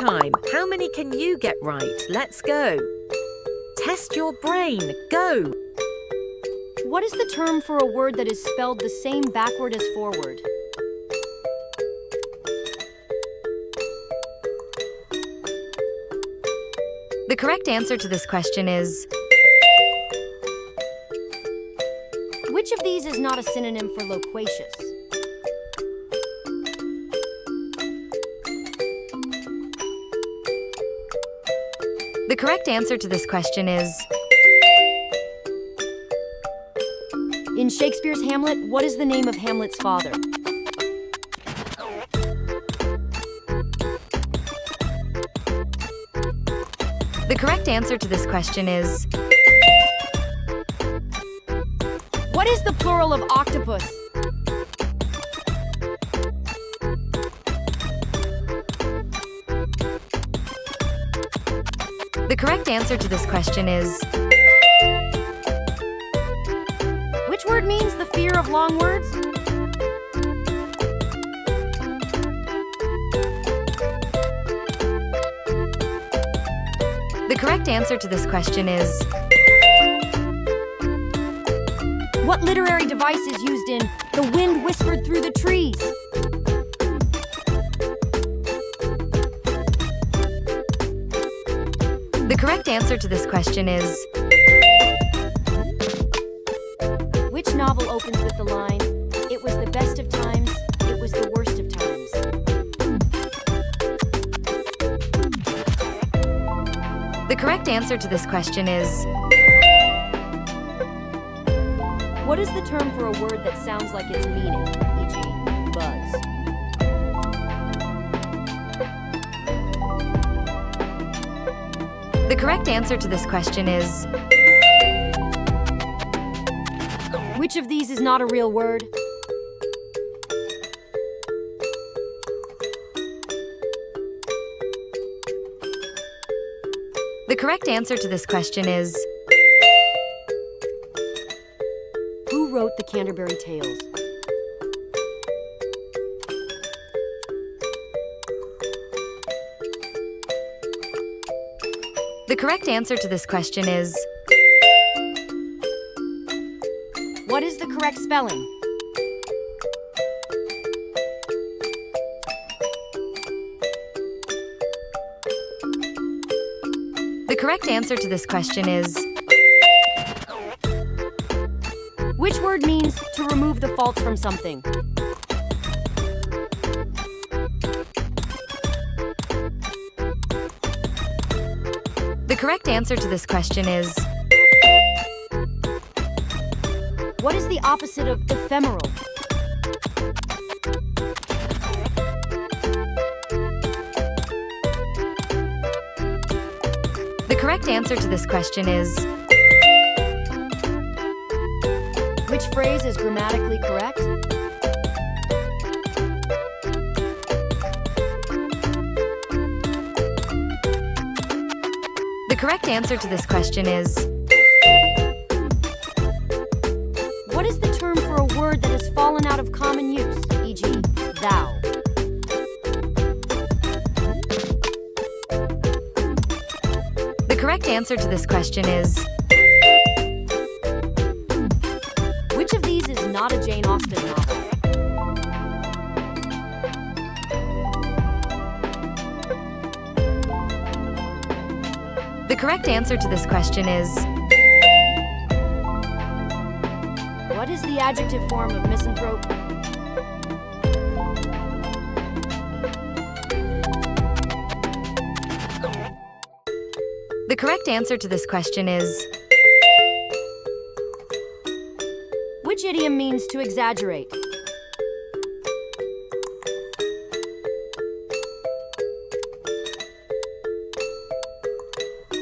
time. How many can you get right? Let's go. Test your brain. Go. What is the term for a word that is spelled the same backward as forward? The correct answer to this question is... Which of these is not a synonym for loquacious? The correct answer to this question is... In Shakespeare's Hamlet, what is the name of Hamlet's father? The correct answer to this question is... What is the plural of octopus? The correct answer to this question is... Which word means the fear of long words? The correct answer to this question is... What literary device is used in The Wind Whispered Through the Trees? The correct answer to this question is... Which novel opens with the line, "It was the best of times, it was the worst of times"? The correct answer to this question is... What is the term for a word that sounds like its meaning, e.g., buzz? The correct answer to this question is... Which of these is not a real word? The correct answer to this question is... Who wrote the Canterbury Tales? The correct answer to this question is... What is the correct spelling? The correct answer to this question is... Which word means to remove the faults from something? The correct answer to this question is... What is the opposite of ephemeral? The correct answer to this question is... Which phrase is grammatically correct? The correct answer to this question is... What is the term for a word that has fallen out of common use, e.g., thou? The correct answer to this question is... Which of these is not a Jane Austen novel? The correct answer to this question is... What is the adjective form of misanthrope? The correct answer to this question is... Which idiom means to exaggerate?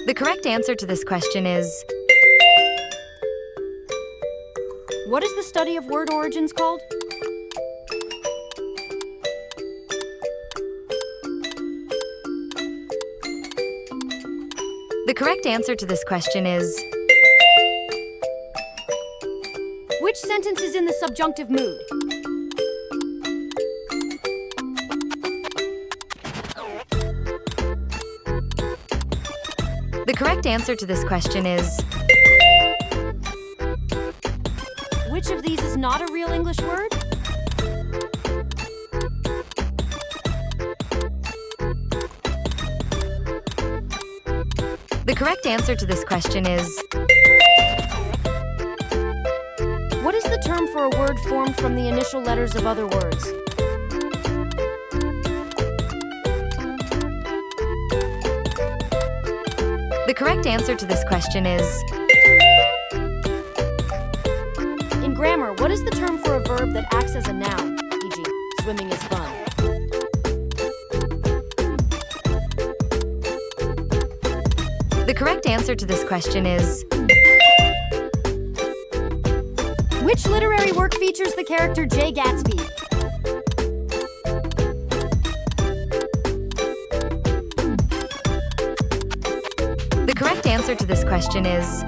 The correct answer to this question is... What is the study of word origins called? The correct answer to this question is... Which sentence is in the subjunctive mood? The correct answer to this question is... Which of these is not a real English word? The correct answer to this question is... What is the term for a word formed from the initial letters of other words? The correct answer to this question is... In grammar, what is the term for a verb that acts as a noun, e.g., swimming is fun? The correct answer to this question is... Which literary work features the character Jay Gatsby? The correct answer to this question is...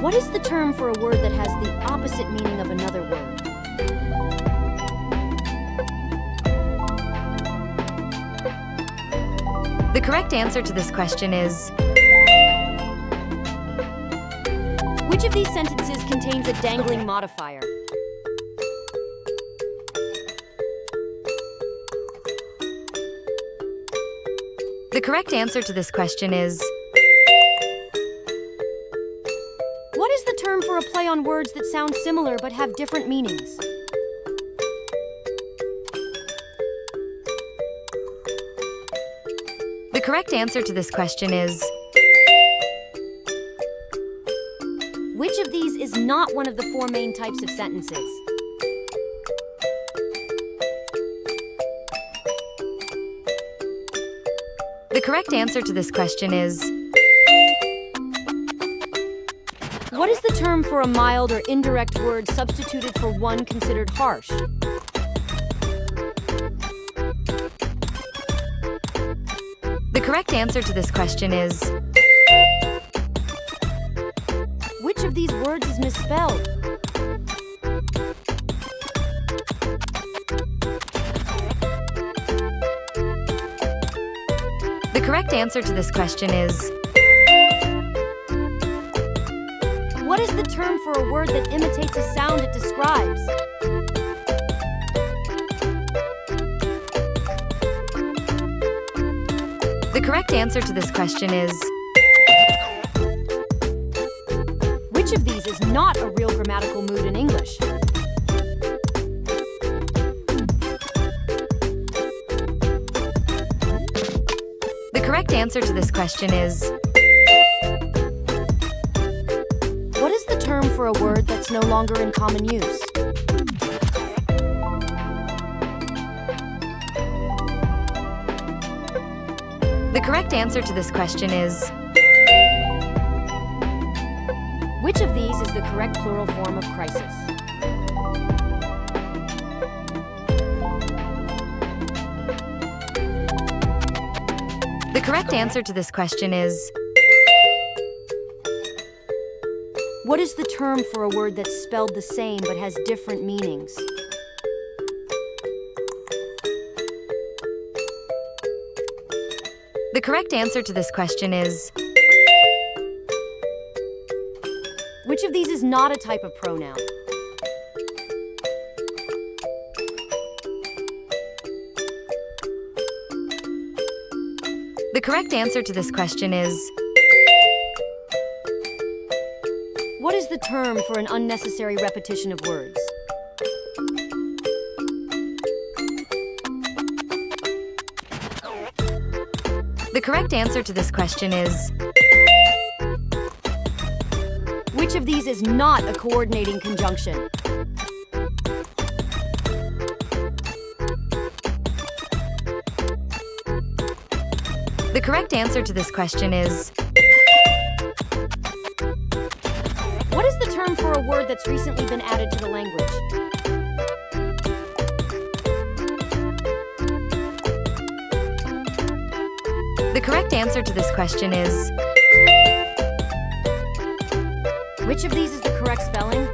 What is the term for a word that has the opposite meaning of another word? The correct answer to this question is... Which of these sentences contains a dangling modifier? The correct answer to this question is... What is the term for a play on words that sound similar but have different meanings? The correct answer to this question is... Which of these is not one of the four main types of sentences? The correct answer to this question is... What is the term for a mild or indirect word substituted for one considered harsh? The correct answer to this question is... Which of these words is misspelled? The correct answer to this question is... What is the term for a word that imitates a sound it describes? The correct answer to this question is... Which of these is not a real grammatical mood in English? The correct answer to this question is... What is the term for a word that's no longer in common use? The correct answer to this question is... Which of these is the correct plural form of crisis? The correct answer to this question is... What is the term for a word that's spelled the same but has different meanings? The correct answer to this question is... Which of these is not a type of pronoun? The correct answer to this question is... What is the term for an unnecessary repetition of words? The correct answer to this question is... Which of these is not a coordinating conjunction? The correct answer to this question is... What is the term for a word that's recently been added to the language? The correct answer to this question is... Which of these is the correct spelling?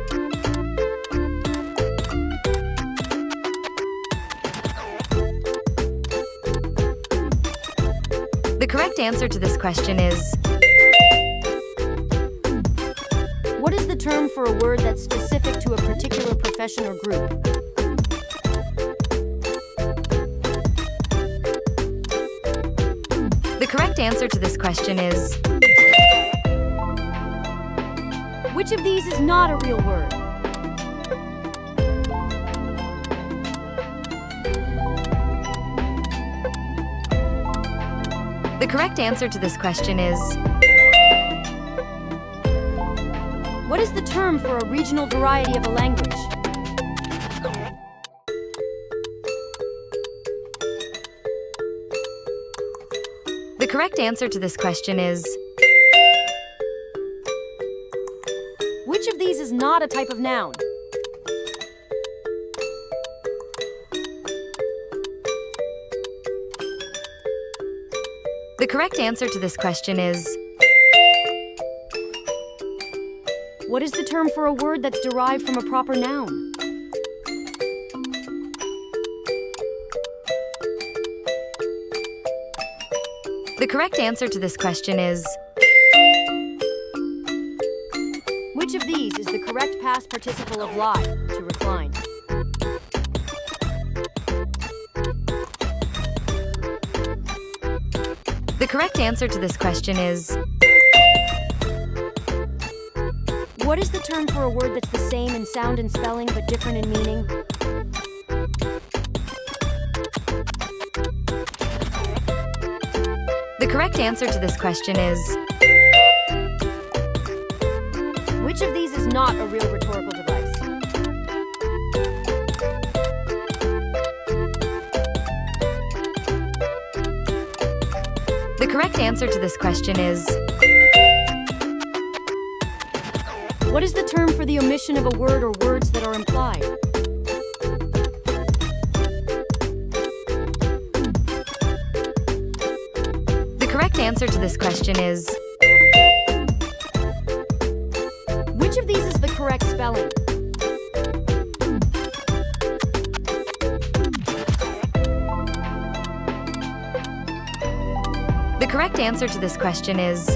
The correct answer to this question is... What is the term for a word that's specific to a particular profession or group? The correct answer to this question is... Which of these is not a real word? The correct answer to this question is... What is the term for a regional variety of a language? The correct answer to this question is... Which of these is not a type of noun? The correct answer to this question is... What is the term for a word that's derived from a proper noun? The correct answer to this question is... Which of these is the correct past participle of lie, to recline? The correct answer to this question is... What is the term for a word that's the same in sound and spelling but different in meaning? The correct answer to this question is... Which of these is not a real rhetorical device? The correct answer to this question is... What is the term for the omission of a word or words that are implied? The correct answer to this question is... Which of these is the correct spelling? The correct answer to this question is...